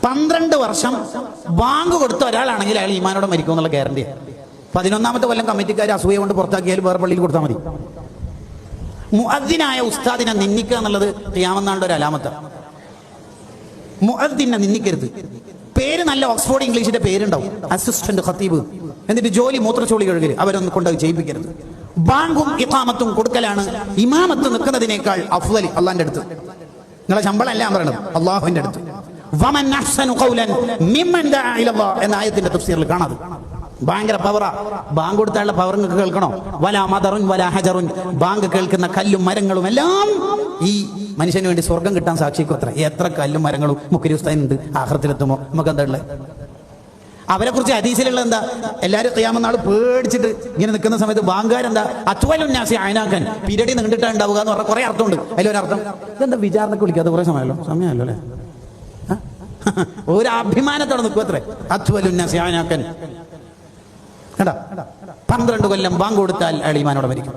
12 വർഷം ബാങ്ക് കൊടുത്ത ഒരാളാണെങ്കിൽ അയാൾ ഈമാനോടെ മരിക്കും എന്നുള്ള ഗ്യാരണ്ടിയാണ്. 11ാമത്തെ കൊല്ലം കമ്മിറ്റിക്കാർ അസൂയ കൊണ്ട് പുറത്താക്കിയാൽ വേറെ പള്ളിയിൽ കൊടുത്താൽ മതി. മുഅദ്ദിനായ ഉസ്താദിനെ നിന്ദിക്കുക എന്നുള്ളത് ഖിയാമത്ത് ഒരു അലാമത്താണ്. മുഅദ്ദിനെ നിന്ദിക്കരുത്. പേര് നല്ല ഓക്സ്ഫോർഡ് ഇംഗ്ലീഷിന്റെ പേരുണ്ടാവും, അസിസ്റ്റന്റ് ഖത്തീബ്. എന്നിട്ട് ജോലി മൂത്രച്ചോളി കഴുകൽ അവരൊന്നും കൊണ്ടുപോയി ചെയ്യിപ്പിക്കരുത്. ബാങ്കും ഇഖാമത്തും കൊടുക്കലാണ് ഇമാമത്ത് നിൽക്കുന്നതിനേക്കാൾ അഫ്ളൽ അള്ളാന്റെ അടുത്ത്. നിങ്ങളെ ശമ്പളം എല്ലാം പറയണം അള്ളാഹുവിന്റെ അടുത്ത്. വമൻ അഹ്സനു ഖൗലൻ മിമ്മൻ ദഅ ഇലല്ലാഹ് എന്ന ആയത്തിന്റെ തഫ്സീറിൽ കാണാതെ ഭയങ്കര പവറാ. ബാങ്ക് കൊടുത്താലുള്ള പവർ നിങ്ങൾക്ക് കേൾക്കണോ? വലാ മദറുൻ വലാ ഹജറുൻ. ബാങ്ക് കേൾക്കുന്ന കല്ലും മരങ്ങളും എല്ലാം ഈ മനുഷ്യന് വേണ്ടി സ്വർഗം കിട്ടാൻ സാക്ഷിക്കും. എത്ര കല്ലും മരങ്ങളും മുഖരി ഉസ്താദിനുണ്ട് ആഖിറത്തിലെത്തുമോ നമുക്ക് എന്താ ഉള്ളത്? അവരെ കുറിച്ച് ഹദീസിലുള്ള എന്താ? എല്ലാവരും ഖിയാമത്ത് നാൾ പേടിച്ചിട്ട് ഇങ്ങനെ നിൽക്കുന്ന സമയത്ത് ബാങ്കുകാരെന്താ അത്വലുന്നാസി അയനാക്കൻ പിരടി നീണ്ടിട്ടാ ഉണ്ടാവുക എന്ന് പറഞ്ഞാൽ കുറെ അർത്ഥമുണ്ട്. അതിലൊരർത്ഥം ഇതെന്താ വിചാരണക്ക് വിളിക്കാതെ കുറെ സമയമല്ലോ അല്ലേ? ഒരു അഭിമാനത്തോടെ നിൽക്കും അത്രേ. അത്വലുന്നാസി അയനാക്കൻ. കേട്ടാ 12 കൊല്ലം ബാങ്ക് കൊടുത്താൽ അയാൾ ഈമാനോടെ മരിക്കും.